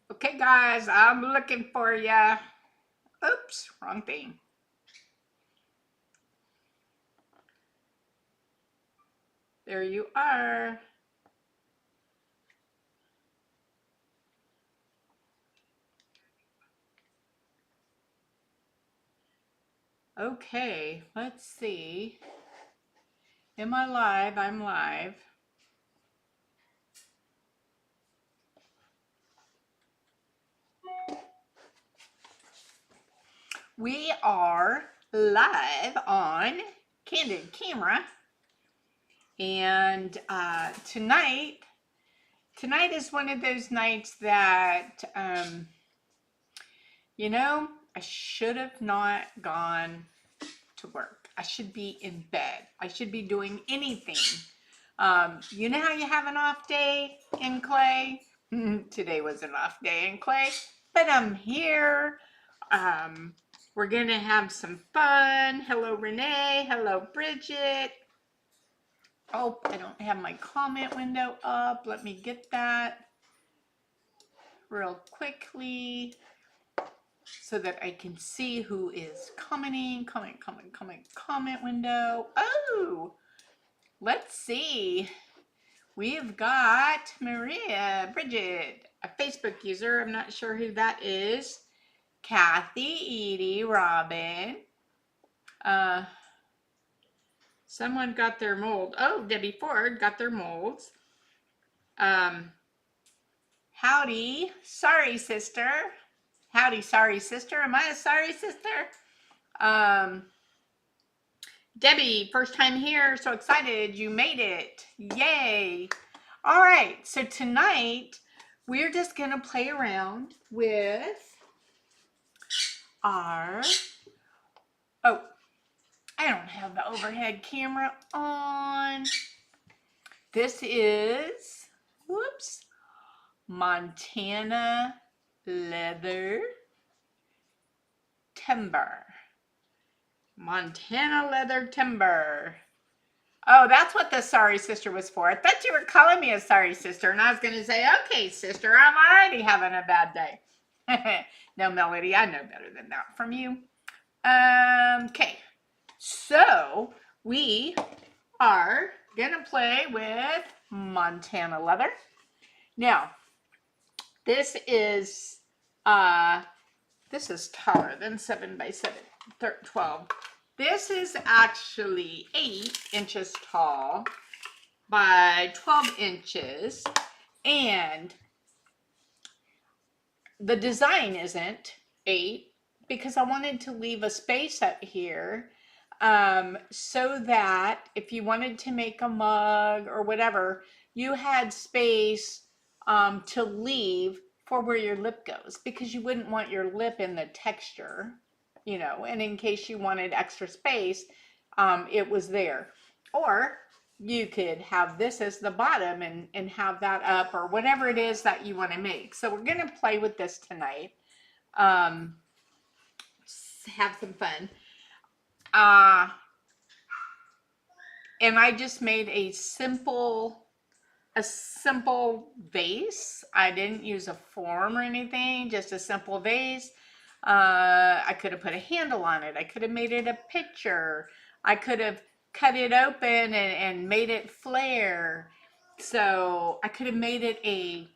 Okay, guys, I'm looking for ya. Oops, wrong thing. There you are. Okay, let's see. Am I live? I'm live. We are live on Candid Camera. And tonight is one of those nights that, I should have not gone to work. I should be in bed. I should be doing anything. You know how you have an off day in Clay? Today was an off day in Clay, but I'm here. Um, we're going to have some fun. Hello, Renee. Hello, Bridget. Oh, I don't have my comment window up. Let me get that real quickly so that I can see who is commenting. Comment window. Oh, let's see. We've got Maria, Bridget, a Facebook user. I'm not sure who that is. Kathy, Edie, Robin. Someone got their mold. Oh, Debbie Ford got their molds. Howdy, sorry sister. Howdy, sorry sister. Am I a sorry sister? Debbie, first time here, so excited you made it. Yay. All right, so tonight we're just gonna play around with our, oh, I don't have the overhead camera on. This is, whoops, Montana leather timber. Montana leather timber. Oh, that's what the sorry sister was for. I thought you were calling me a sorry sister, and I was going to say, okay, sister, I'm already having a bad day. No, Melody, I know better than that from you. Okay, so we are going to play with Montana leather. Now, this is taller than 7 by 7, 12. This is actually 8 inches tall by 12 inches, and the design isn't 8 because I wanted to leave a space up here so that if you wanted to make a mug or whatever, you had space to leave for where your lip goes, because you wouldn't want your lip in the texture, and in case you wanted extra space, it was there. Or you could have this as the bottom and have that up, or whatever it is that you want to make. So we're going to play with this tonight. Have some fun. And I just made a simple vase. I didn't use a form or anything, just a simple vase. I could have put a handle on it. I could have made it a picture. I could have cut it open and made it flare. So I could have made it a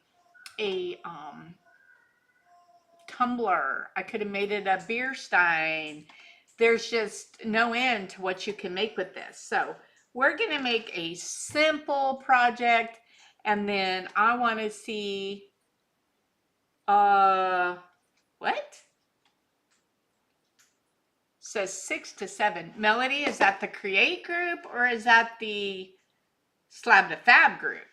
tumbler. I could have made it a beer stein. There's just no end to what you can make with this. So we're going to make a simple project, and then I want to see, what? Says 6 to 7. Melody, is that the Create group or is that the Slab to Fab group?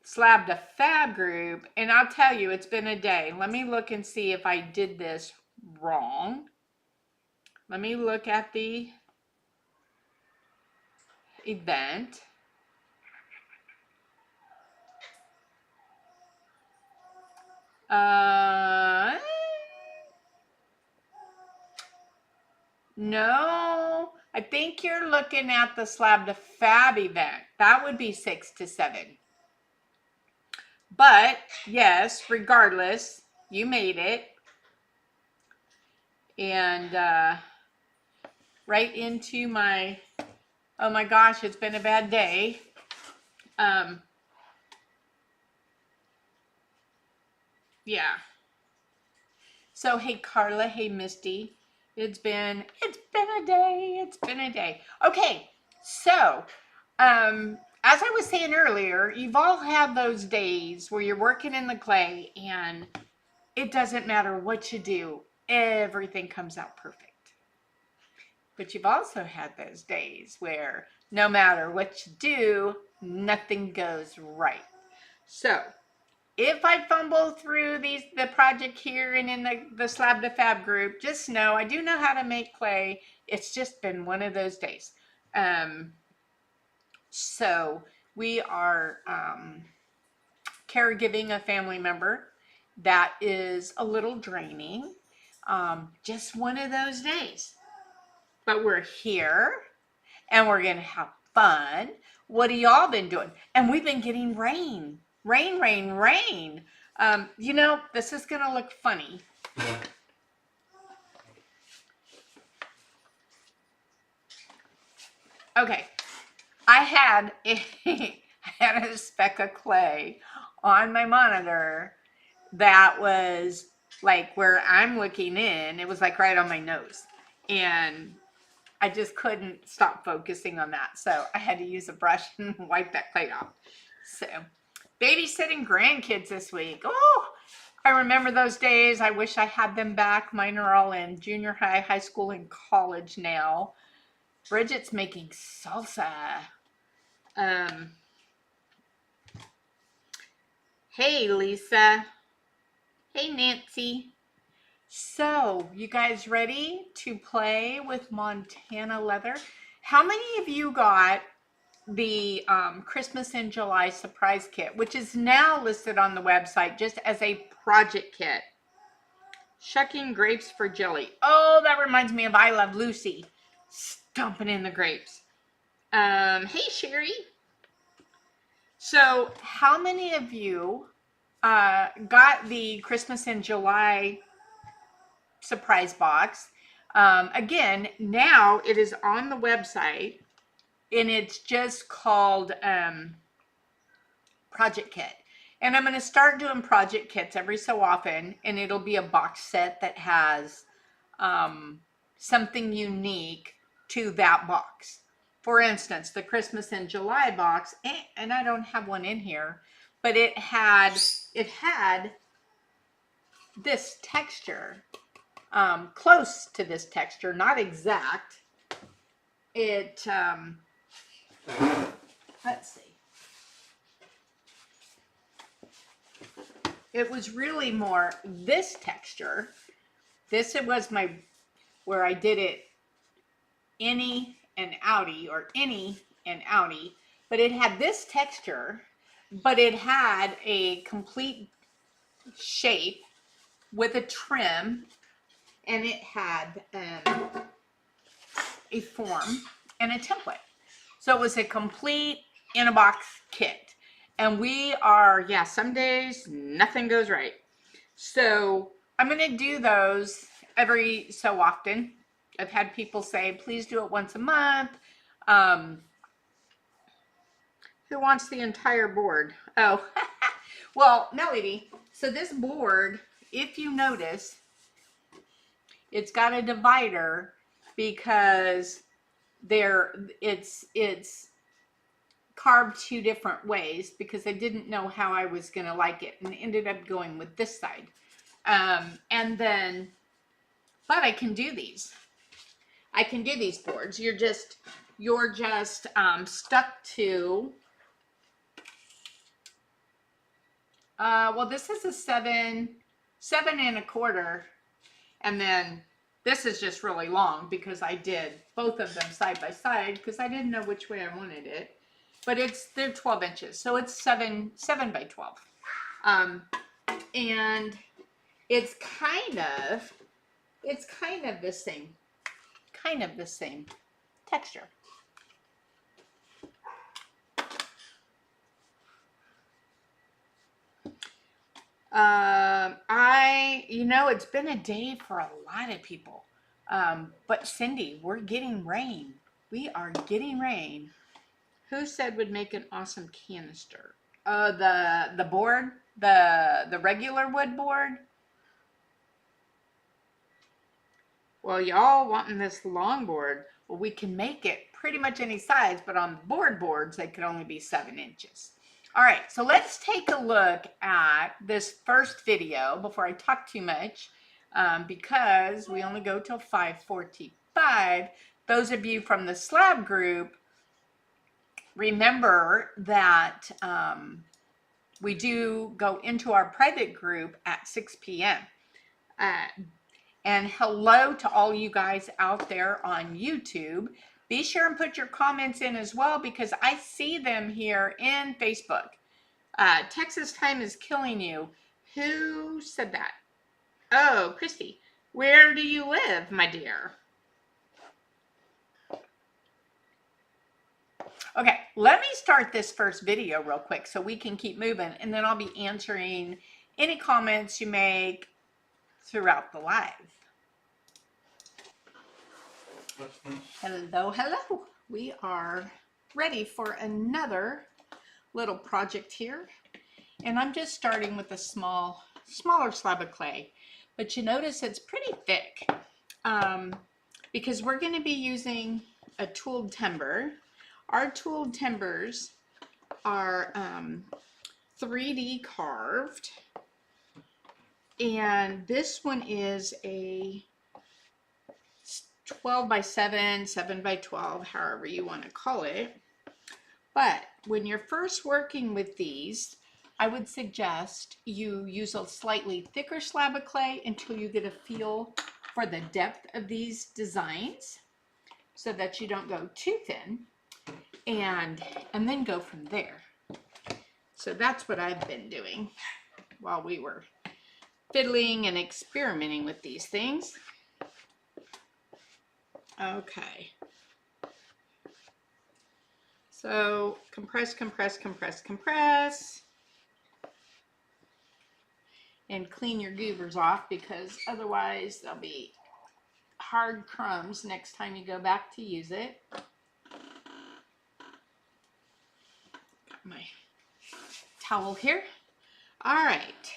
Slab to Fab group, and I'll tell you, it's been a day. Let me look and see if I did this wrong. Let me look at the event. No, I think you're looking at the Slab to Fab event. That would be 6 to 7. But yes, regardless, You made it. And right into my, oh my gosh, it's been a bad day. Yeah. So hey Carla, hey Misty. It's been a day. It's been a day. Okay, so as I was saying earlier, you've all had those days where you're working in the clay and it doesn't matter what you do, everything comes out perfect. But you've also had those days where no matter what you do, nothing goes right. So if I fumble through the project here and in the Slab to Fab group, just know I do know how to make clay. It's just been one of those days. So we are caregiving a family member that is a little draining. Just one of those days. But we're here and we're going to have fun. What have y'all been doing? And we've been getting rain. Rain, rain, rain. You know, this is going to look funny. Okay. I had a speck of clay on my monitor that was like where I'm looking in. It was like right on my nose. And I just couldn't stop focusing on that. So I had to use a brush and wipe that clay off. So babysitting grandkids this week. Oh, I remember those days. I wish I had them back. Mine are all in junior high, high school, and college now. Bridget's making salsa. Hey, Lisa. Hey, Nancy. So, you guys ready to play with Montana leather? How many of you got the Christmas in July surprise kit, which is now listed on the website just as a project kit? Shucking grapes for jelly. Oh, that reminds me of I Love Lucy. Stomping in the grapes. Hey, Sherry. So, how many of you got the Christmas in July surprise box? Again, now it is on the website and it's just called project kit. And I'm going to start doing project kits every so often, and it'll be a box set that has something unique to that box. For instance, the Christmas in July box, and I don't have one in here, but it had this texture, close to this texture, not exact. It, let's see. It was really more this texture. This it was my, where I did it innie and outie, or innie and outie, but it had this texture, but it had a complete shape with a trim, and it had a form and a template. So it was a complete in a box kit. And we are, yeah, some days nothing goes right. So I'm going to do those every so often. I've had people say, please do it once a month. Who wants the entire board? Oh, well, Melody. So this board, if you notice, it's got a divider because it's carved two different ways because I didn't know how I was going to like it, and ended up going with this side. And then, but I can do these. I can do these boards. You're just stuck to, well, this is a 7 1/4, and then this is just really long because I did both of them side by side because I didn't know which way I wanted it. But they're 12 inches, so it's 7 by 12. And it's kind of the same texture. It's been a day for a lot of people. But Cindy, we're getting rain. We are getting rain. Who said would make an awesome canister? The board, the regular wood board. Well, y'all wanting this long board. Well, we can make it pretty much any size, but on the boards, they could only be 7 inches. All right, so let's take a look at this first video before I talk too much, because we only go till 5:45. Those of you from the slab group, remember that we do go into our private group at 6 p.m. And hello to all you guys out there on YouTube. Be sure and put your comments in as well, because I see them here in Facebook. Texas time is killing you. Who said that? Oh, Christy. Where do you live, my dear? Okay, let me start this first video real quick so we can keep moving, and then I'll be answering any comments you make throughout the live. Hello, hello. We are ready for another little project here. And I'm just starting with a smaller slab of clay. But you notice it's pretty thick because we're going to be using a tooled timber. Our tooled timbers are 3D carved. And this one is a 12 by 7, 7 by 12, however you want to call it. But when you're first working with these, I would suggest you use a slightly thicker slab of clay until you get a feel for the depth of these designs so that you don't go too thin, and then go from there. So that's what I've been doing while we were fiddling and experimenting with these things. Okay. So compress, compress, compress, compress. And clean your goobers off, because otherwise there'll be hard crumbs next time you go back to use it. Got my towel here. All right.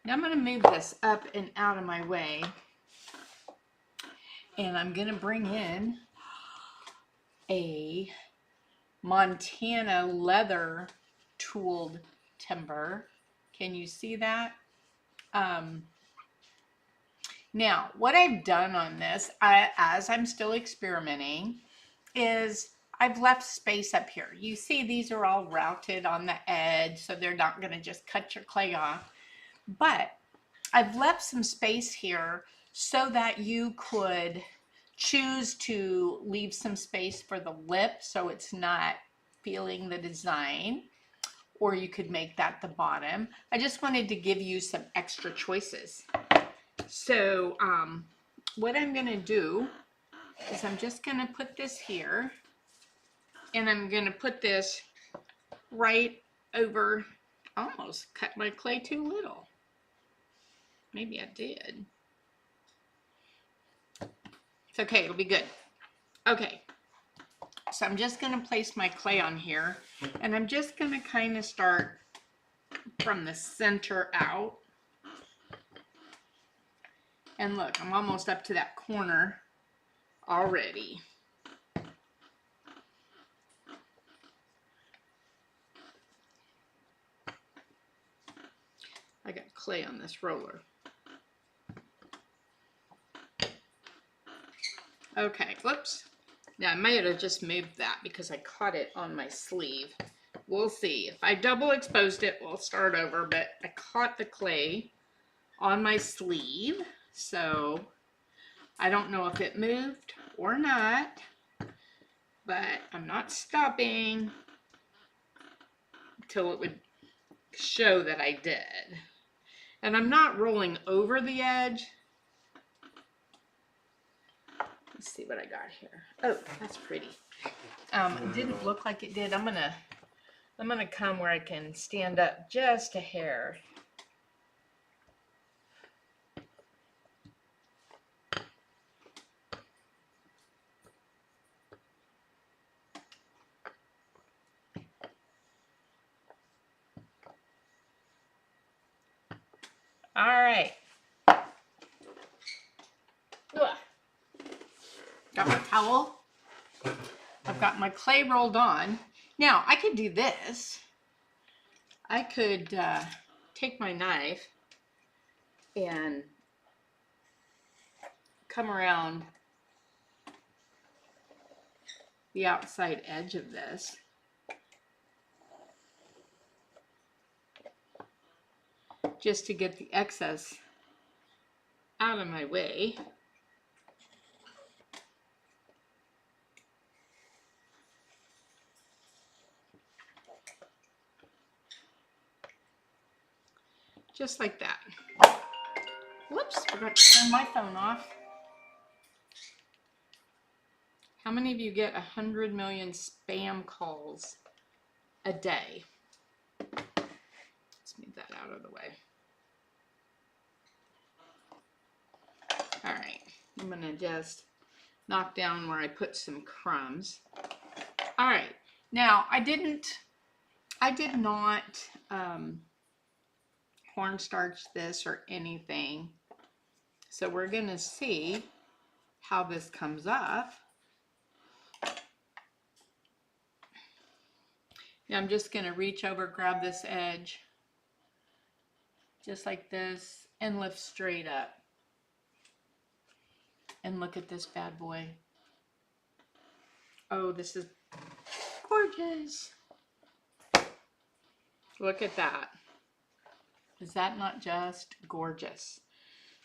Now I'm going to move this up and out of my way. And I'm going to bring in a Montana leather tooled timber. Can you see that? Now, what I've done on this, as I'm still experimenting, is I've left space up here. You see these are all routed on the edge, so they're not going to just cut your clay off. But I've left some space here so that you could choose to leave some space for the lip so it's not feeling the design, or you could make that the bottom. I just wanted to give you some extra choices. So what I'm going to do is I'm just going to put this here, and I'm going to put this right over. Almost cut my clay too little. Maybe I did. It's okay, it'll be good. Okay, so I'm just going to place my clay on here, and I'm just going to kind of start from the center out. And look, I'm almost up to that corner already. I got clay on this roller. Okay, whoops. Now I might have just moved that because I caught it on my sleeve. We'll see. If I double exposed it, we'll start over, but I caught the clay on my sleeve, so I don't know if it moved or not, but I'm not stopping until it would show that I did. And I'm not rolling over the edge. Let's see what I got here. Oh, that's pretty. It didn't look like it did. I'm gonna come where I can stand up just a hair. All right. Ugh. Got my towel. I've got my clay rolled on. Now, I could do this. I could take my knife and come around the outside edge of this. Just to get the excess out of my way. Just like that. Whoops, forgot to turn my phone off. How many of you get 100 million spam calls a day? Let's move that out of the way. All right, I'm gonna just knock down where I put some crumbs. All right, now I did not cornstarch this or anything. So we're gonna see how this comes up. Now I'm just gonna reach over, grab this edge, just like this, and lift straight up. And look at this bad boy. Oh, this is gorgeous. Look at that. Is that not just gorgeous?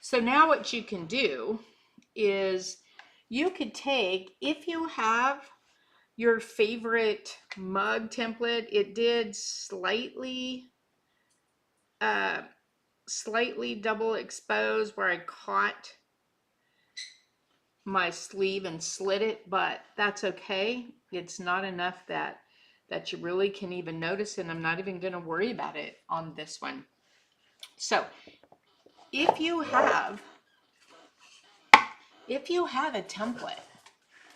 So now what you can do is you could take, if you have your favorite mug template, it did slightly double expose where I caught my sleeve and slit it, but that's okay. It's not enough that you really can even notice, and I'm not even going to worry about it on this one. So if you have a template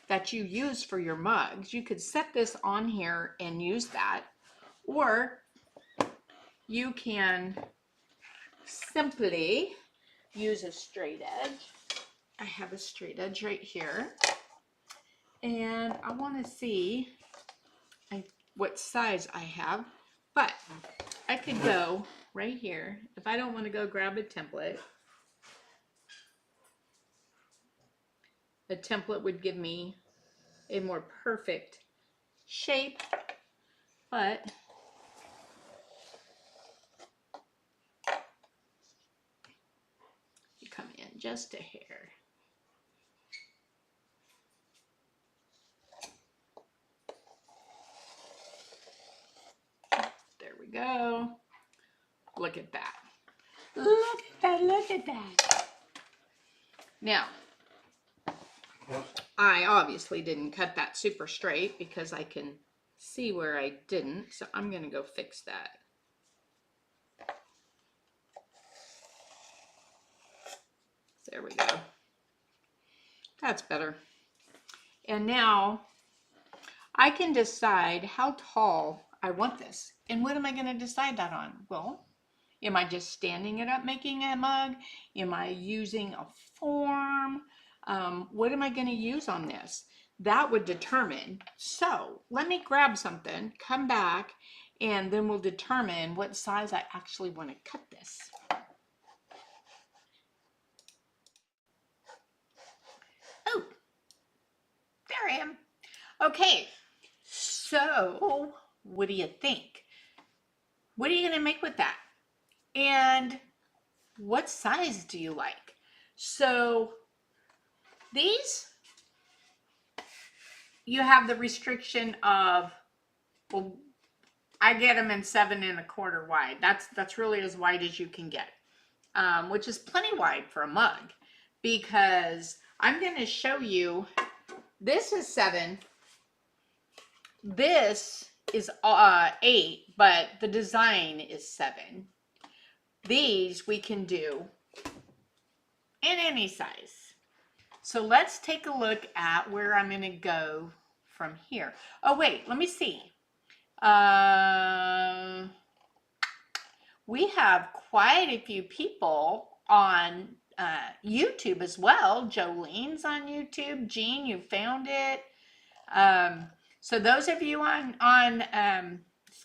that you use for your mugs, you could set this on here and use that, or you can simply use a straight edge. I have a straight edge right here, and I want to see what size I have, but I could go right here. If I don't want to go grab a template would give me a more perfect shape, but you come in just a hair. There we go. Look at that. Look at that, look at that. Now, I obviously didn't cut that super straight because I can see where I didn't, so I'm gonna go fix that. There we go. That's better. And now I can decide how tall I want this. And what am I going to decide that on? Well, am I just standing it up making a mug? Am I using a form? What am I going to use on this? That would determine. So let me grab something, come back, and then we'll determine what size I actually want to cut this. Oh, there I am. Okay, so what do you think? What are you going to make with that? And what size do you like? So these, you have the restriction of, well, I get them in 7 1/4 wide. That's really as wide as you can get, which is plenty wide for a mug, because I'm going to show you, this is 7, this is 8, but the design is 7. These we can do in any size. So let's take a look at where I'm going to go from here. Oh wait, let me see. we have quite a few people on YouTube as well. Jolene's on YouTube. Jean, you found it. Um, so those of you on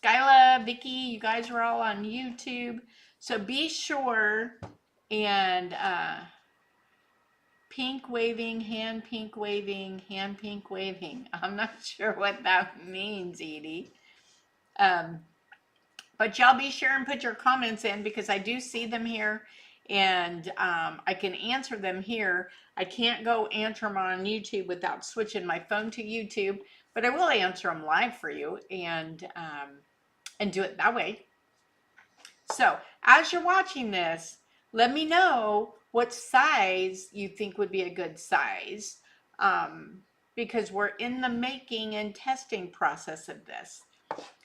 Skyla, Vicky, you guys are all on YouTube. So be sure and pink waving, hand pink waving, hand pink waving. I'm not sure what that means, Edie. But y'all be sure and put your comments in because I do see them here and I can answer them here. I can't go answer them on YouTube without switching my phone to YouTube, but I will answer them live for you and do it that way. So as you're watching this, let me know what size you think would be a good size because we're in the making and testing process of this.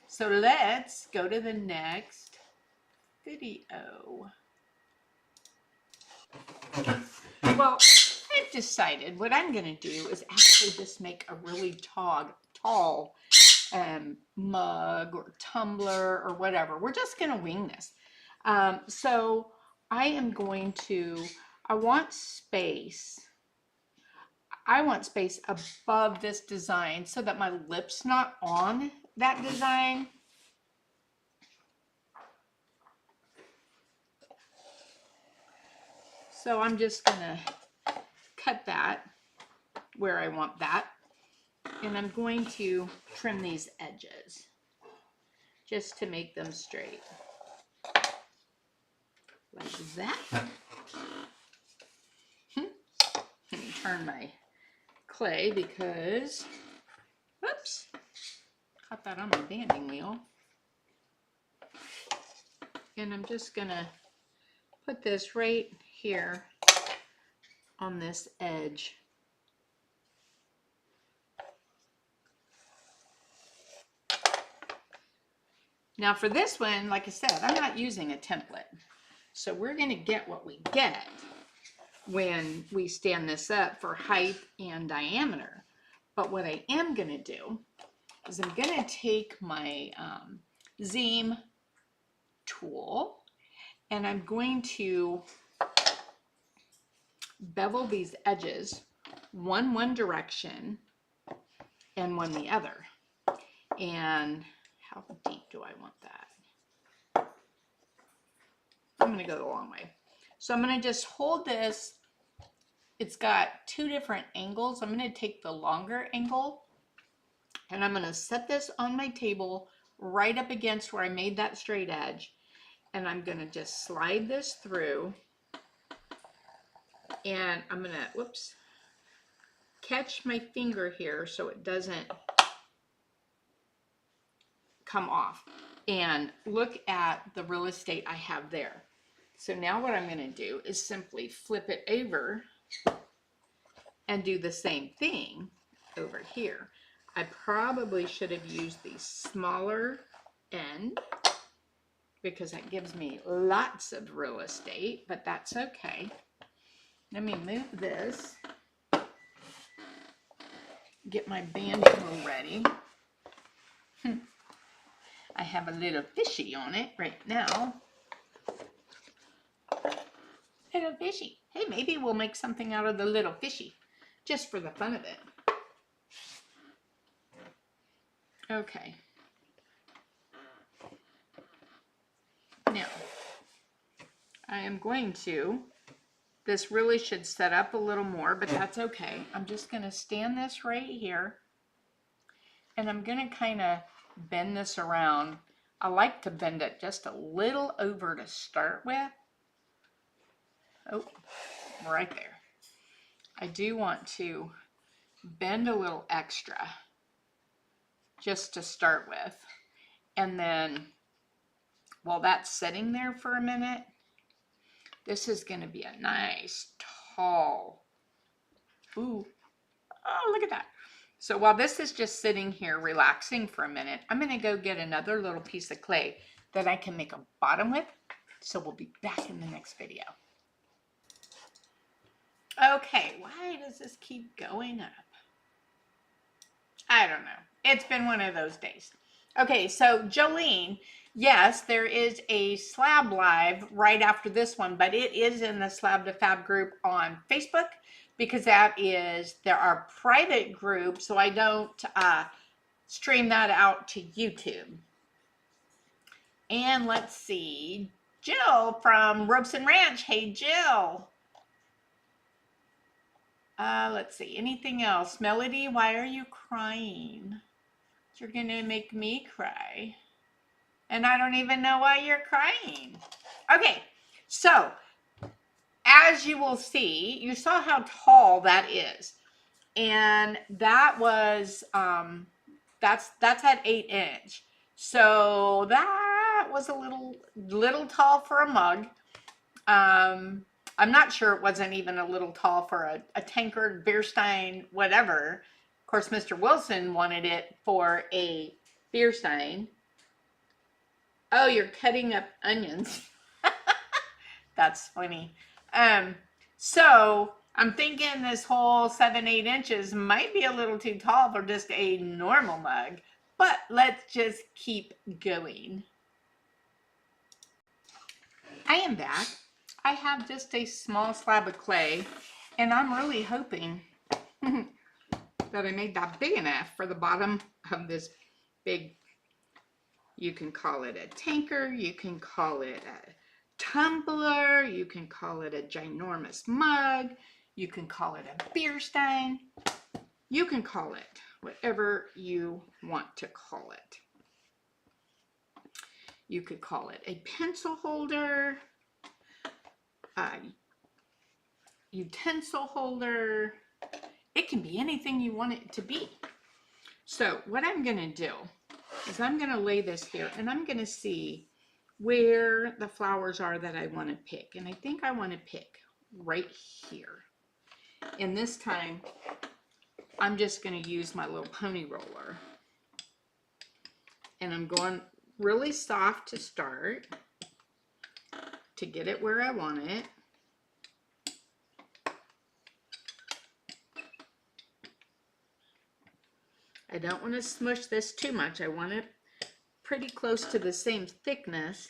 So let's go to the next video. Well, I've decided what I'm going to do is actually just make a really tall mug or tumbler or whatever. We're just going to wing this. So I am going to, I want space above this design so that my lip's not on that design. So I'm just gonna cut that where I want that. And I'm going to trim these edges just to make them straight. Like that. Let me turn my clay because, whoops, caught that on my banding wheel. And I'm just gonna put this right here on this edge. Now for this one, like I said, I'm not using a template. So we're gonna get what we get when we stand this up for height and diameter. But what I am gonna do is I'm gonna take my Zeem tool and I'm going to bevel these edges, one direction and one the other. And how deep do I want that? I'm going to go the long way. So I'm going to just hold this. It's got two different angles. I'm going to take the longer angle and I'm going to set this on my table right up against where I made that straight edge. And I'm going to just slide this through and I'm going to, whoops, catch my finger here so it doesn't come off. And look at the real estate I have there. So now what I'm going to do is simply flip it over and do the same thing over here. I probably should have used the smaller end because that gives me lots of real estate, but that's okay. Let me move this, get my banding wheel ready. I have a little fishy on it right now. Little fishy. Hey, maybe we'll make something out of the little fishy, just for the fun of it. Okay. Now, I am going to, this really should set up a little more, but that's okay. I'm just going to stand this right here, and I'm going to kind of bend this around. I like to bend it just a little over to start with. Oh, right there. I do want to bend a little extra just to start with. And then while that's sitting there for a minute, this is going to be a nice tall, ooh, oh, look at that. So while this is just sitting here relaxing for a minute, I'm going to go get another little piece of clay that I can make a bottom with. So we'll be back in the next video. Okay, why does this keep going up? I don't know. It's been one of those days. Okay, so Jolene Yes, there is a slab live right after this one, but it is in the Slab to Fab group on Facebook because there are private groups, so I don't stream that out to YouTube. And let's see, Jill from Ropes and Ranch. Hey, Jill. Let's see, anything else? Melody, why are you crying? You're gonna make me cry. And I don't even know why you're crying. Okay, so as you will see, you saw how tall that is. And that was, that's at 8 inch. So that was a little tall for a mug. I'm not sure it wasn't even a little tall for a tankard, beer stein, whatever. Of course, Mr. Wilson wanted it for a beer stein. Oh, you're cutting up onions. That's funny. So I'm thinking this whole 7-8 inches might be a little too tall for just a normal mug, but let's just keep going. I am back. I have just a small slab of clay, and I'm really hoping that I made that big enough for the bottom of this big, you can call it a tanker, you can call it a tumbler, you can call it a ginormous mug, you can call it a beer stein, you can call it whatever you want to call it. You could call it a pencil holder, a utensil holder. It can be anything you want it to be. So what I'm going to do is I'm going to lay this here and I'm going to see where the flowers are that I want to pick. And I think I want to pick right here. And this time I'm just going to use my little pony roller. And I'm going really soft to start to get it where I want it. I don't want to smush this too much. I want it pretty close to the same thickness.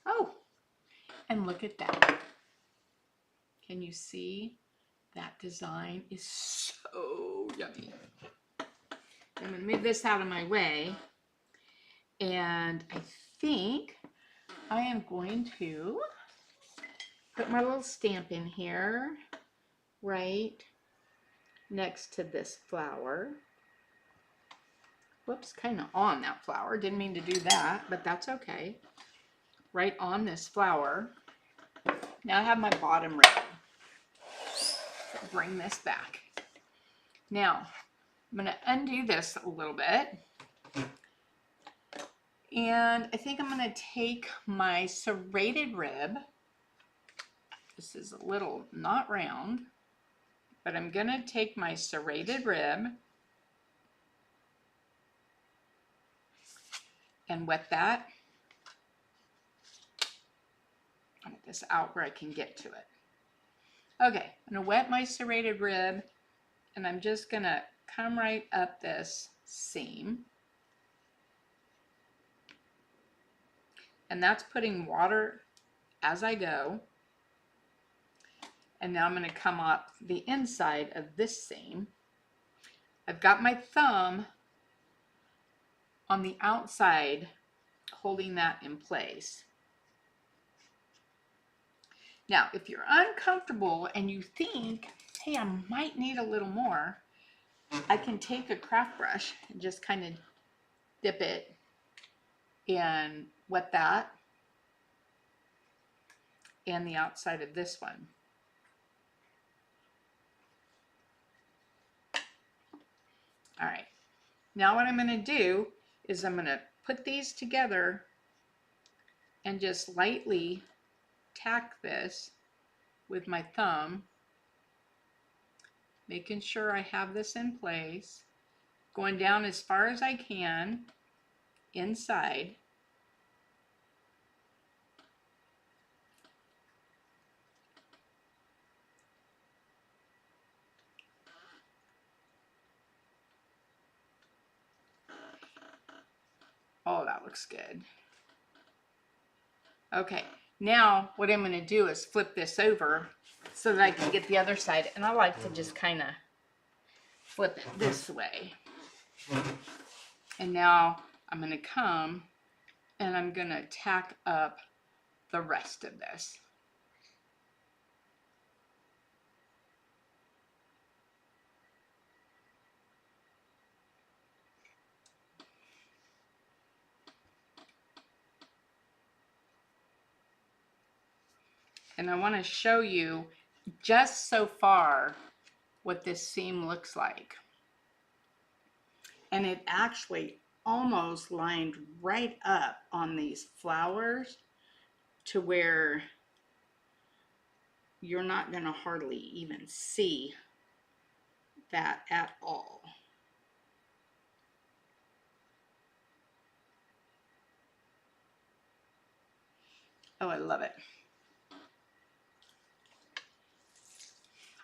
Oh, and look at that. Can you see? That design is so yummy. I'm going to move this out of my way. And I think I am going to put my little stamp in here right next to this flower. Whoops, kind of on that flower. Didn't mean to do that, but that's okay. Right on this flower. Now I have my bottom ready. Bring this back. Now, I'm going to undo this a little bit. And I think I'm going to take my serrated rib. This is a little not round, but I'm going to take my serrated rib and wet that. I'll get this out where I can get to it. Okay, I'm going to wet my serrated rib and I'm just going to come right up this seam. And that's putting water as I go. And now I'm going to come up the inside of this seam. I've got my thumb on the outside holding that in place. Now, if you're uncomfortable and you think, hey, I might need a little more, I can take a craft brush and just kind of dip it and wet that and the outside of this one. All right, now what I'm going to do is I'm going to put these together and just lightly tack this with my thumb, making sure I have this in place, going down as far as I can inside. Oh, that looks good. Okay, now what I'm going to do is flip this over so that I can get the other side. And I like to just kind of flip it this way. And now I'm going to come and I'm going to tack up the rest of this. And I want to show you just so far what this seam looks like. And it actually almost lined right up on these flowers to where you're not going to hardly even see that at all. Oh, I love it.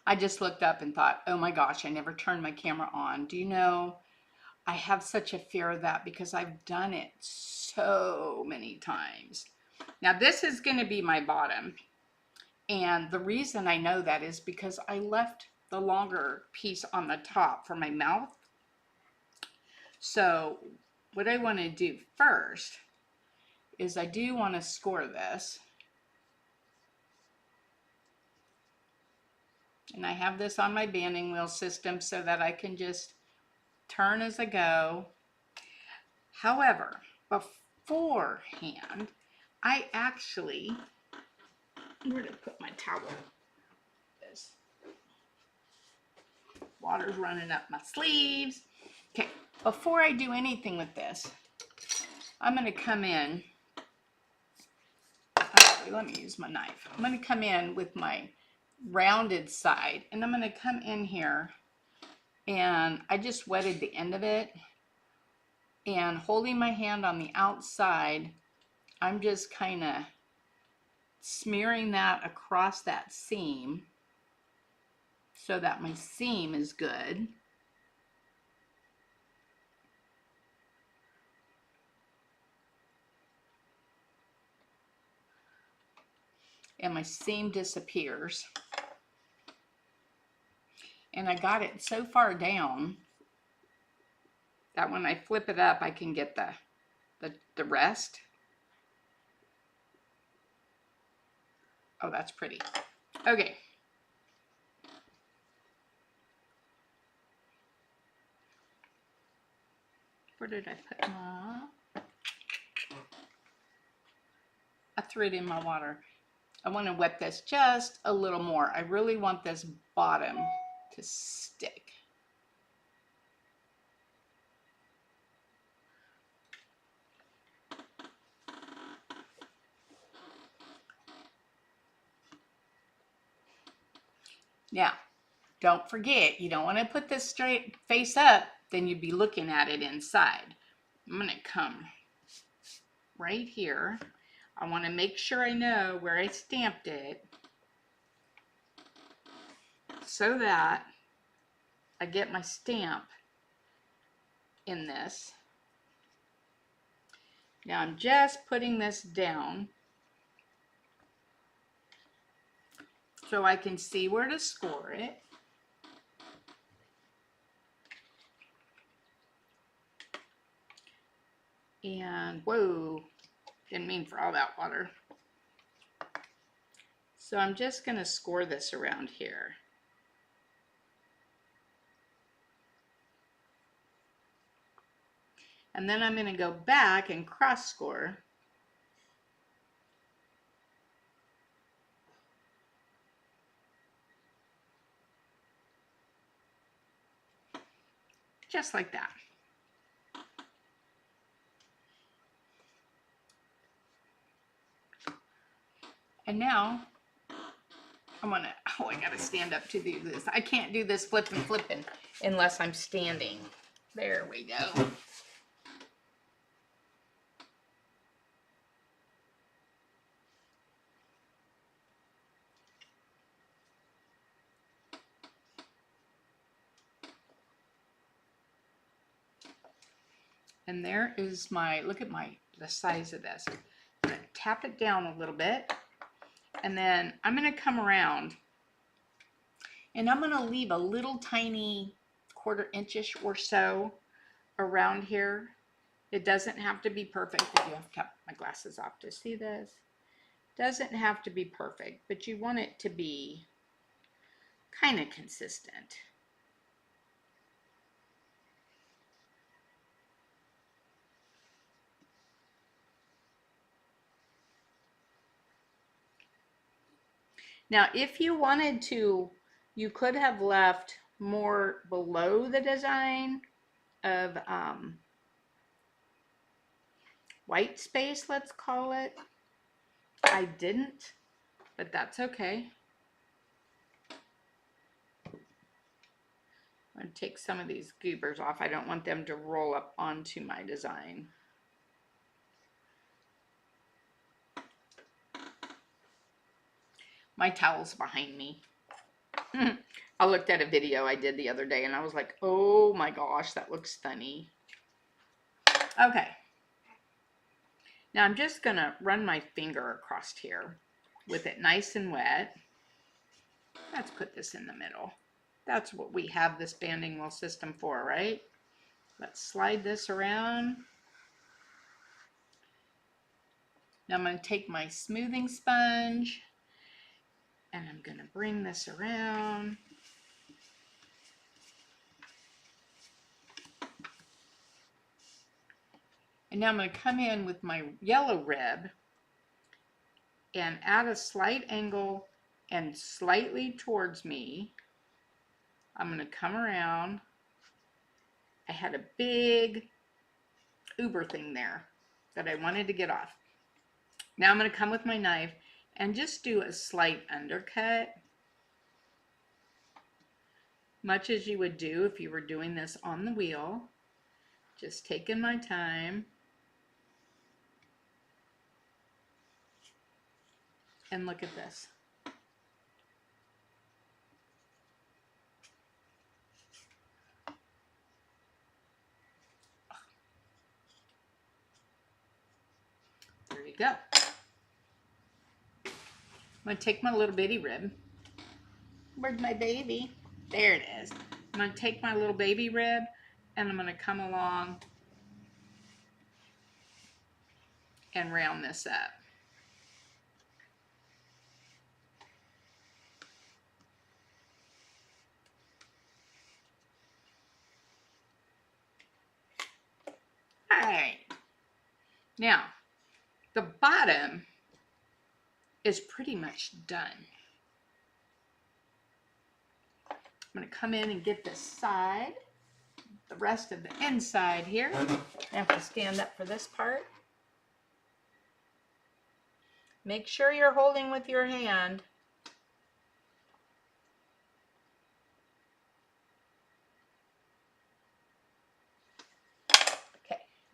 I just looked up and thought, oh my gosh, I never turned my camera on. Do you know, I have such a fear of that because I've done it so many times. Now this is going to be my bottom. And the reason I know that is because I left the longer piece on the top for my mouth. So what I want to do first is I do want to score this. And I have this on my banding wheel system so that I can just turn as I go. However, beforehand, I actually, where did I put my towel? This water's running up my sleeves. Okay, before I do anything with this, I'm going to come in. Actually, let me use my knife. I'm going to come in with my rounded side, and I'm going to come in here, and I just wetted the end of it, and holding my hand on the outside, I'm just kind of smearing that across that seam so that my seam is good. And my seam disappears. And I got it so far down that when I flip it up, I can get the rest. Oh, that's pretty. Okay. Where did I put my... I threw it in my water. I want to wet this just a little more. I really want this bottom to stick. Now, don't forget, you don't want to put this straight face up, then you'd be looking at it inside. I'm going to come right here. I want to make sure I know where I stamped it so that I get my stamp in this. Now I'm just putting this down so I can see where to score it. And whoa, didn't mean for all that water. So I'm just going to score this around here. And then I'm going to go back and cross score. Just like that. And now I'm gonna, oh, I gotta stand up to do this. I can't do this flipping unless I'm standing. There we go. And there is my, look at the size of this. I'm going to tap it down a little bit. And then I'm going to come around and I'm going to leave a little tiny 1/4 inch-ish or so around here. It doesn't have to be perfect. If you have kept my glasses off to see this. Doesn't have to be perfect, but you want it to be kind of consistent. Now, if you wanted to, you could have left more below the design of white space, let's call it. I didn't, but that's okay. I'm going to take some of these goobers off. I don't want them to roll up onto my design. My towel's behind me. I looked at a video I did the other day and I was like, oh my gosh, that looks funny. Okay. Now I'm just going to run my finger across here with it nice and wet. Let's put this in the middle. That's what we have this banding wheel system for, right? Let's slide this around. Now I'm going to take my smoothing sponge and I'm going to bring this around. And now I'm going to come in with my yellow rib and at a slight angle and slightly towards me, I'm going to come around. I had a big Uber thing there that I wanted to get off. Now I'm going to come with my knife and just do a slight undercut, much as you would do if you were doing this on the wheel. Just taking my time. And look at this. There you go. I'm going to take my little bitty rib. Where's my baby? There it is. I'm going to take my little baby rib and I'm going to come along and round this up. Alright, now the bottom is pretty much done. I'm going to come in and get this side, the rest of the inside here. I have to stand up for this part. Make sure you're holding with your hand.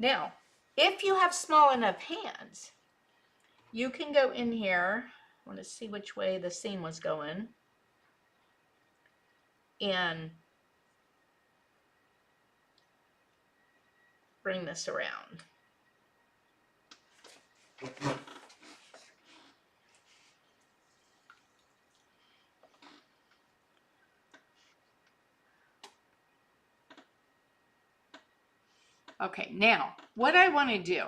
Now, if you have small enough hands, you can go in here. I want to see which way the seam was going. And bring this around. Okay, now what I want to do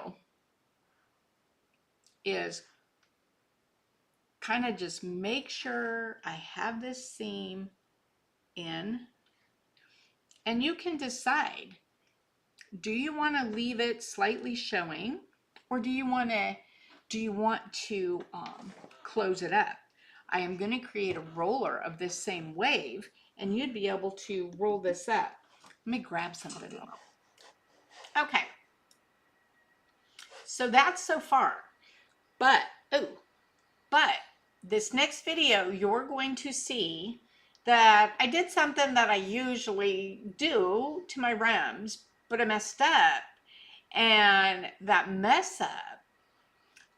is kind of just make sure I have this seam in, and you can decide, do you want to leave it slightly showing, or do you want to close it up? I am going to create a roller of this same wave, and you'd be able to roll this up. Let me grab something. Okay, so that's so far, but this next video, you're going to see that I did something that I usually do to my rims, but I messed up. And that mess up,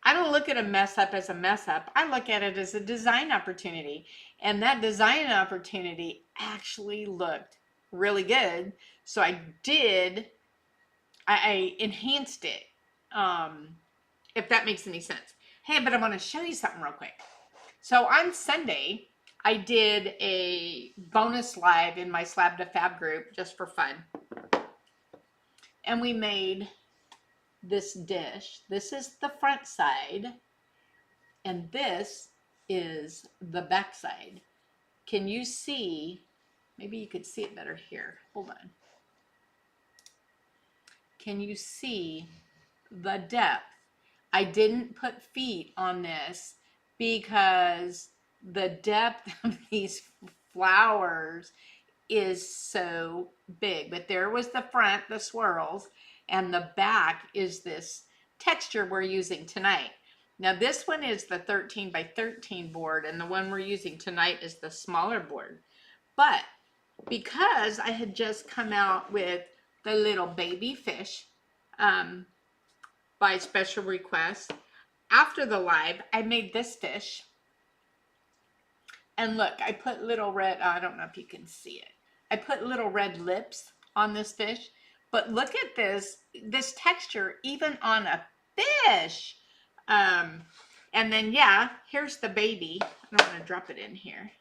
I don't look at a mess up as a mess up. I look at it as a design opportunity. And that design opportunity actually looked really good. So I did I enhanced it, if that makes any sense. Hey, but I want to show you something real quick. So on Sunday, I did a bonus live in my Slab to Fab group just for fun. And we made this dish. This is the front side, and this is the back side. Can you see? Maybe you could see it better here. Hold on. Can you see the depth? I didn't put feet on this because the depth of these flowers is so big. But there was the front, the swirls, and the back is this texture we're using tonight. Now this one is the 13 by 13 board, and the one we're using tonight is the smaller board. But because I had just come out with the little baby fish by special request, after the live, I made this fish. And look, I put little red, I don't know if you can see it. I put little red lips on this fish. But look at this texture, even on a fish. And then, yeah, here's the baby. I don't want to drop it in here.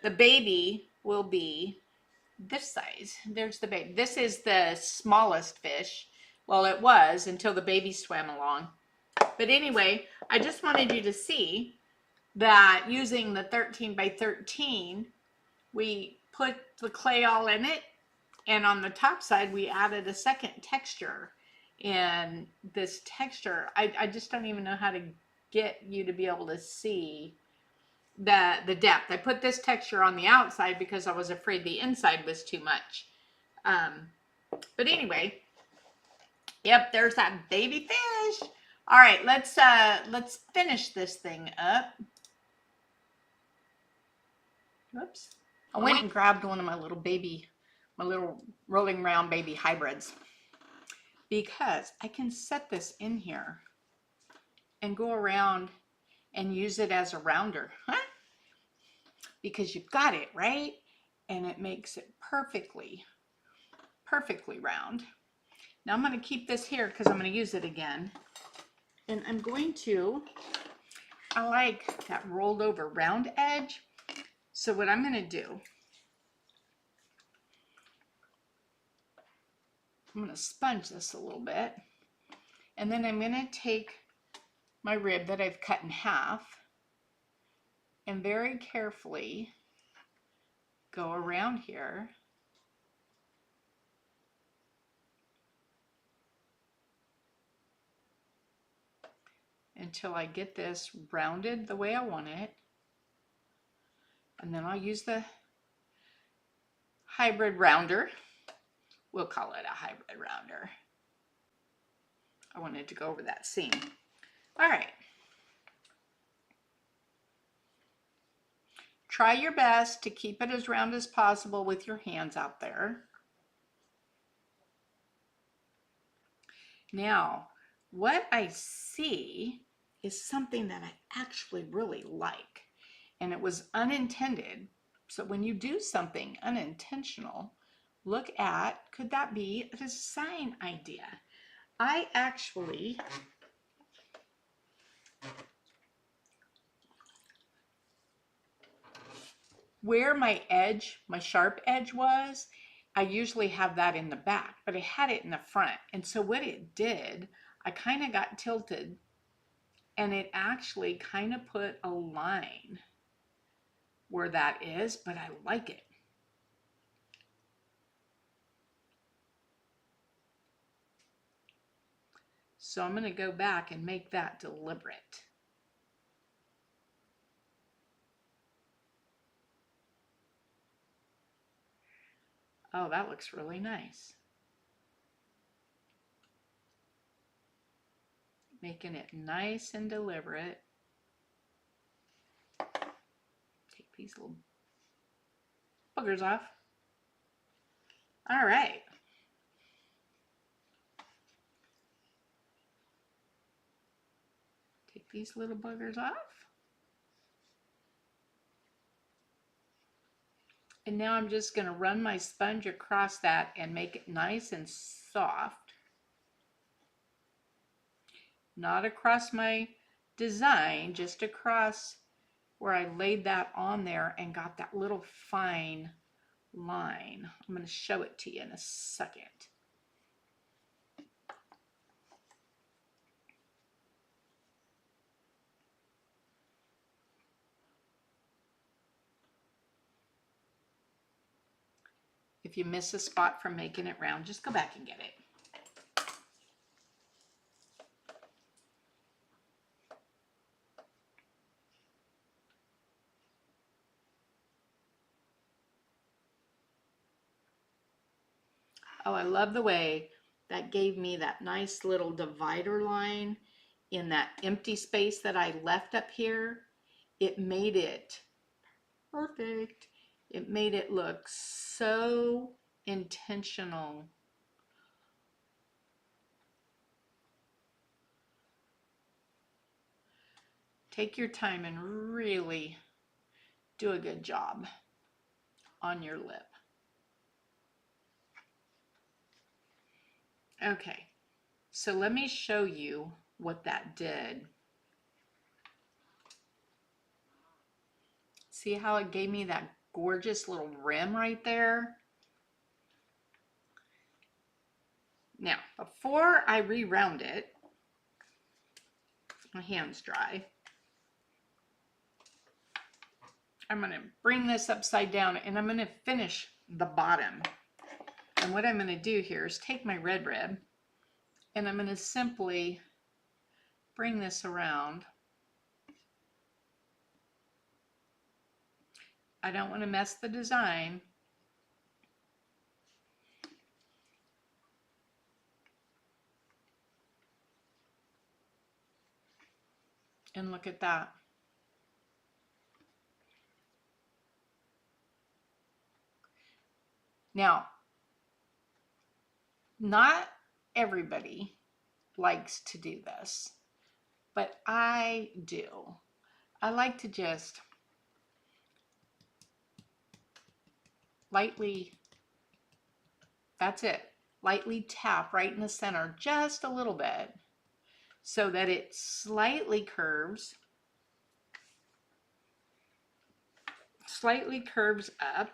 The baby will be this size. There's the baby. This is the smallest fish. Well, it was until the baby swam along. But anyway, I just wanted you to see that using the 13 by 13, we put the clay all in it. And on the top side, we added a second texture. And this texture, I just don't even know how to get you to be able to see the depth. I put this texture on the outside because I was afraid the inside was too much. But anyway, yep, there's that baby fish. All right, let's finish this thing up. Whoops. I went and grabbed one of my little rolling round baby hybrids, because I can set this in here and go around and use it as a rounder, huh? Because you've got it, right? And it makes it perfectly round. Now I'm going to keep this here because I'm going to use it again. And I'm going to, I like that rolled over round edge. So what I'm going to do, I'm going to sponge this a little bit. And then I'm going to take my rib that I've cut in half and very carefully go around here until I get this rounded the way I want it. And then I'll use the hybrid rounder. We'll call it a hybrid rounder. I wanted to go over that seam. All right. Try your best to keep it as round as possible with your hands out there. Now, what I see is something that I actually really like, and it was unintended. So when you do something unintentional, look at, could that be a design idea? I actually where my edge, my sharp edge was, I usually have that in the back, but I had it in the front. And so what it did, I kind of got tilted, and it actually kind of put a line where that is, but I like it. So I'm going to go back and make that deliberate. Oh, that looks really nice. Making it nice and deliberate. Take these little boogers off. All right. Take these little boogers off. And now I'm just going to run my sponge across that and make it nice and soft. not across my design, just across where I laid that on there and got that little fine line. I'm going to show it to you in a second. If you miss a spot from making it round, just go back and get it. Oh, I love the way that gave me that nice little divider line in that empty space that I left up here. It made it perfect. It made it look so intentional. Take your time and really do a good job on your lip. Okay, so let me show you what that did. See how it gave me that gorgeous little rim right there? Now, before I re-round it, my hand's dry, I'm going to bring this upside down and I'm going to finish the bottom. And what I'm going to do here is take my red rib and I'm going to simply bring this around. I don't want to mess the design. And look at that. Now, not everybody likes to do this, but I do. I like to just lightly, that's it, lightly tap right in the center just a little bit so that it slightly curves up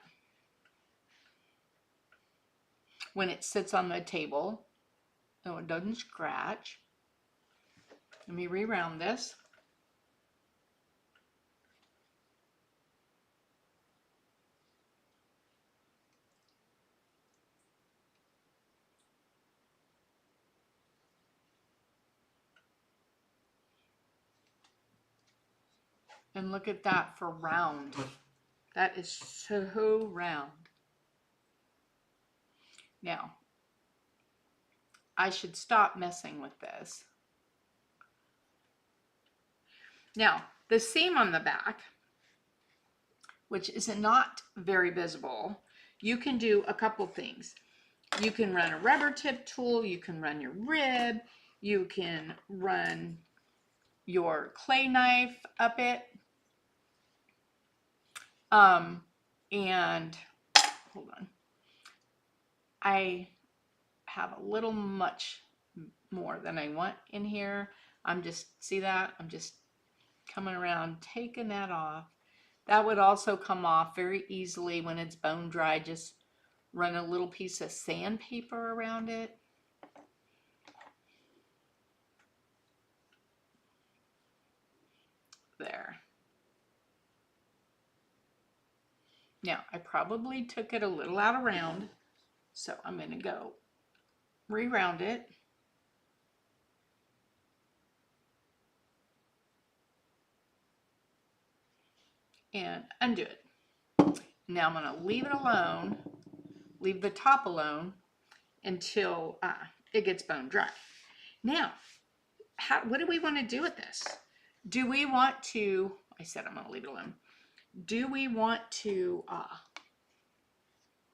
when it sits on the table so it doesn't scratch. Let me re-round this. And look at that for round. That is so round. Now, I should stop messing with this. Now, the seam on the back, which is not very visible, you can do a couple things. You can run a rubber tip tool, you can run your rib, you can run your clay knife up it. And hold on. I have a little much more than I want in here. See that? I'm just coming around, taking that off. That would also come off very easily when it's bone dry. Just run a little piece of sandpaper around it. There. Now, I probably took it a little out of round, so I'm going to go re-round it. And undo it. Now I'm going to leave it alone, leave the top alone until it gets bone dry. Now, what do we want to do with this? Do we want to, I said I'm going to leave it alone. Do we want to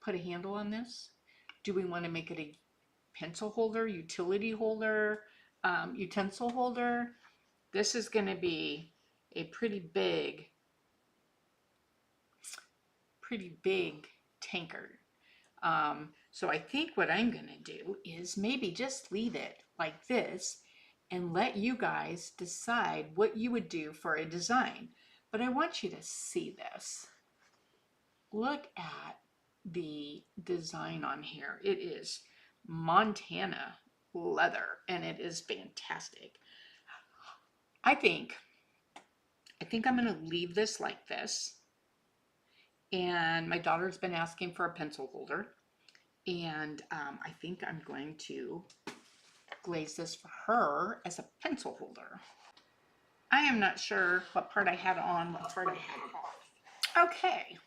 put a handle on this? Do we want to make it a pencil holder, utility holder, utensil holder? This is going to be a pretty big tankard. So I think what I'm going to do is maybe just leave it like this and let you guys decide what you would do for a design. But I want you to see this. Look at the design on here. It is Montana leather, and it is fantastic. I think I'm going to leave this like this. And my daughter's been asking for a pencil holder. And I think I'm going to glaze this for her as a pencil holder. I am not sure what part I had on, what part I had off. Okay.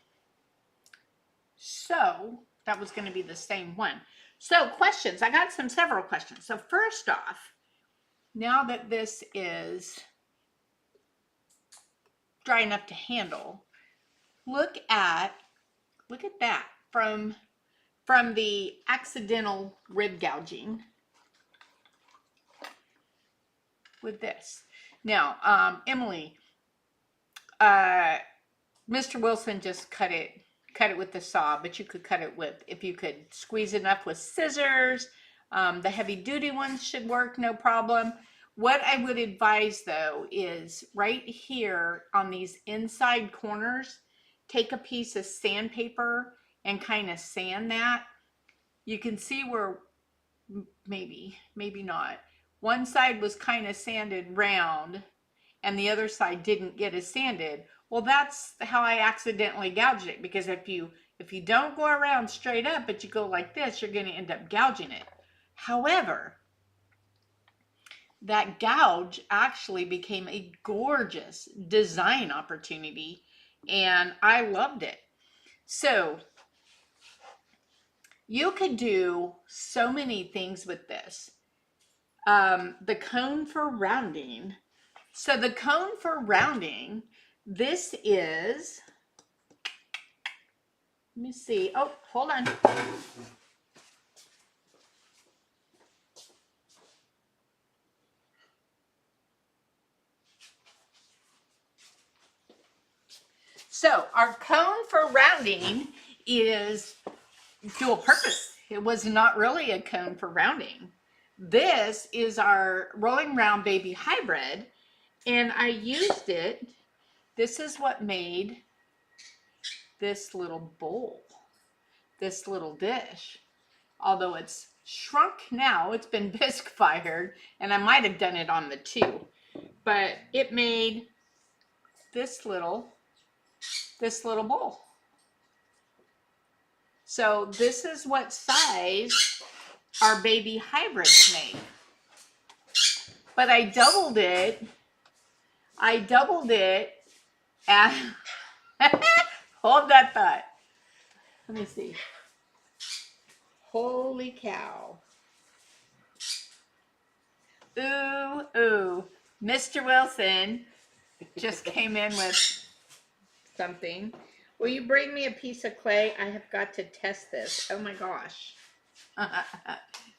So that was going to be the same one. So questions. I got several questions. So first off, now that this is dry enough to handle, look at that from the accidental rib gouging with this. Now, Emily, Mr. Wilson just cut it with the saw, but you could cut it with, if you could squeeze enough with scissors. The heavy duty ones should work, no problem. What I would advise though is right here on these inside corners, take a piece of sandpaper and kind of sand that. You can see where maybe not. One side was kind of sanded round and the other side didn't get as sanded. Well, that's how I accidentally gouged it, because if you don't go around straight up, but you go like this, you're going to end up gouging it. However, that gouge actually became a gorgeous design opportunity, and I loved it. So you could do so many things with this. The cone for rounding. So the cone for rounding, this is, let me see. Oh, hold on. So our cone for rounding is dual purpose. It was not really a cone for rounding. This is our Rolling Round Baby Hybrid, and I used it. This is what made this little bowl, this little dish. Although it's shrunk now, it's been bisque fired, and I might have done it on the 2, but it made this little bowl. So this is what size our baby hybrids make. But I doubled it. And hold that thought. Let me see. Holy cow. Ooh. Mr. Wilson just came in with something. Will you bring me a piece of clay? I have got to test this. Oh my gosh.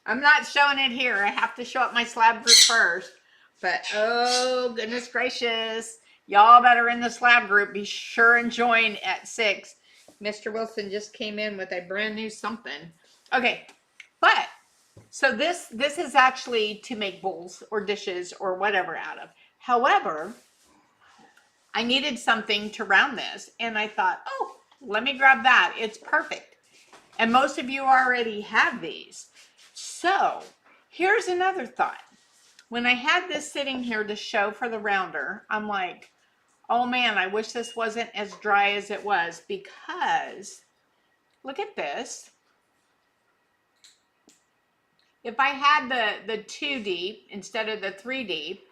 I'm not showing it here. I have to show up my slab group first. But oh goodness gracious. Y'all that are in the slab group, be sure and join at 6. Mr. Wilson just came in with a brand new something. Okay, but so this is actually to make bowls or dishes or whatever out of. However, I needed something to round this, and I thought, oh, let me grab that. It's perfect. And most of you already have these. So here's another thought. When I had this sitting here to show for the rounder, I'm like, oh man, I wish this wasn't as dry as it was, because look at this. If I had the 2 deep instead of the 3 deep,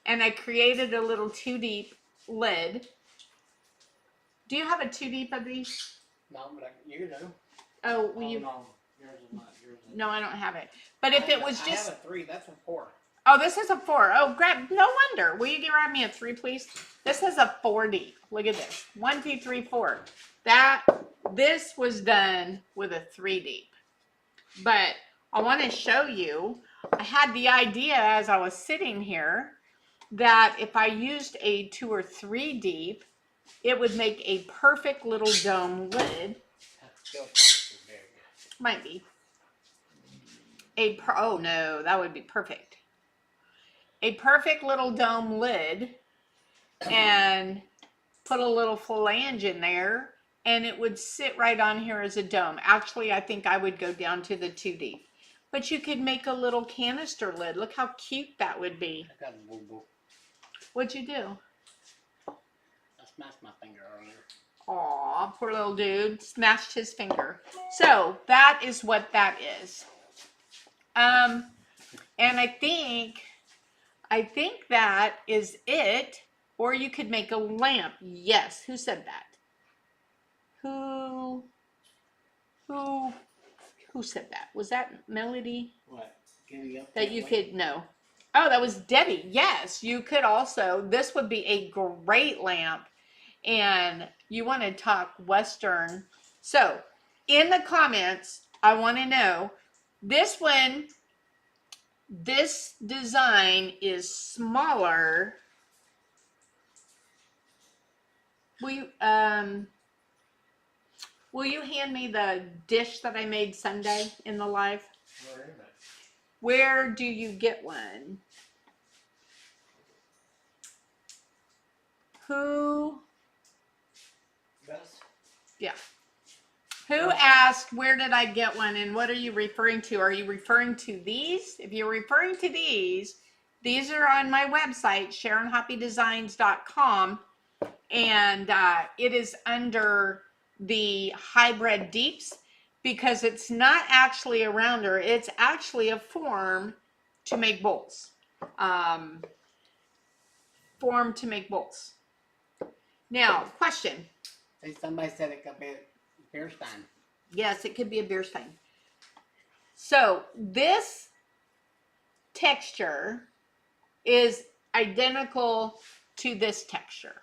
and I created a little 2 deep lid. Do you have a 2 deep of these? No, but you know. Oh, no, yours is not. Yours is. No, I don't have it. But if it was just. I have a 3. That's a 4. Oh, this is a 4. Oh, no wonder. Will you grab me a 3, please? This is a 4 deep. Look at this. 1, 2, 3, 4. This was done with a 3 deep. But I want to show you. I had the idea as I was sitting here that if I used a 2 or 3 deep, it would make a perfect little dome lid. Might be. Oh no, that would be perfect. a perfect little dome lid and put a little flange in there, and it would sit right on here as a dome. Actually, I think I would go down to the 2D. But you could make a little canister lid. Look how cute that would be. I got a boo-boo. What'd you do? I smashed my finger earlier. Aw, poor little dude. Smashed his finger. So that is what that is. And I think that is it. Or you could make a lamp. Yes. Who said that? Who said that? Was that Melody? What? Giddy up That you way? could, no. Oh, that was Debbie. Yes, you could also, this would be a great lamp. And you want to talk Western. So in the comments, I want to know, this one, this design is smaller. Will you hand me the dish that I made Sunday in the live? Where is it? Where do you get one? Who? Vase? Yeah. Who asked where did I get one and what are you referring to? Are you referring to these? If you're referring to these are on my website, SharonHoppyDesigns.com, and it is under the hybrid deeps because it's not actually a rounder. It's actually a form to make bowls. Form to make bowls. Now, question. Hey, somebody said it could be a beer stein. Yes, it could be a beer stein. So this texture is identical to this texture.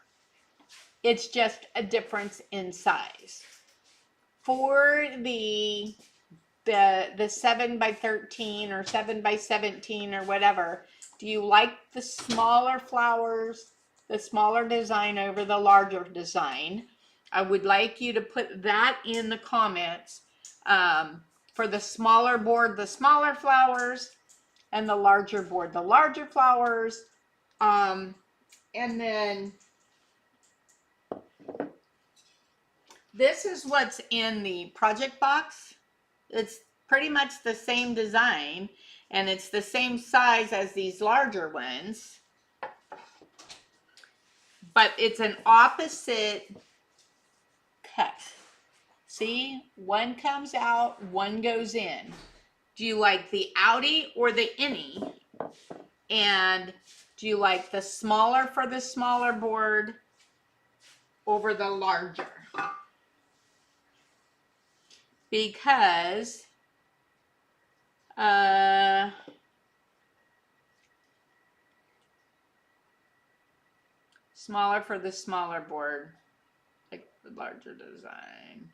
It's just a difference in size. For the 7x13 or 7x17 or whatever, do you like the smaller flowers, the smaller design over the larger design? I would like you to put that in the comments. For the smaller board, the smaller flowers, and the larger board, the larger flowers. And then this is what's in the project box. It's pretty much the same design, and it's the same size as these larger ones. But it's an opposite cut. See, one comes out, one goes in. Do you like the outie or the innie? And do you like the smaller for the smaller board over the larger? Because smaller for the smaller board, like the larger design.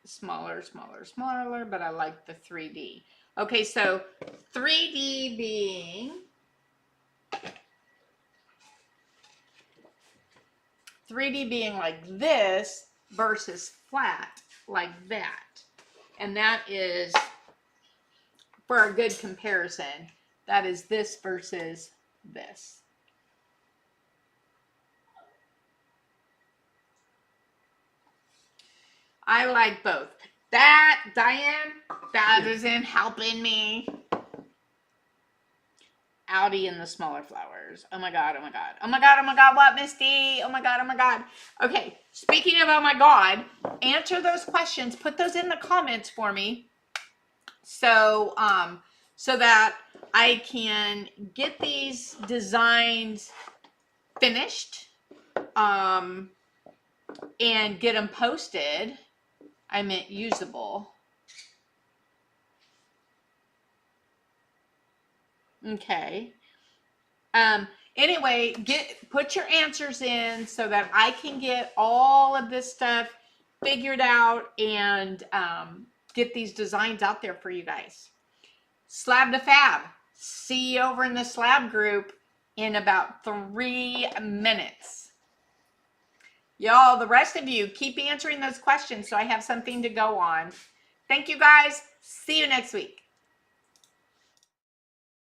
Smaller, smaller, smaller, but I like the 3D. Okay, so 3D being like this versus flat like that. And that is, for a good comparison, that is this versus this. I like both. That, Diane, that isn't helping me. Outie and the smaller flowers. Oh my God, oh my God. Oh my God, oh my God, what, Misty? Oh my God, oh my God. Okay, speaking of oh my God, answer those questions. Put those in the comments for me. So, so that I can get these designs finished, and get them posted. I meant usable. Okay. Anyway, put your answers in so that I can get all of this stuff figured out and get these designs out there for you guys. Slab to Fab. See you over in the slab group in about 3 minutes. Y'all, the rest of you, keep answering those questions so I have something to go on. Thank you guys. See you next week.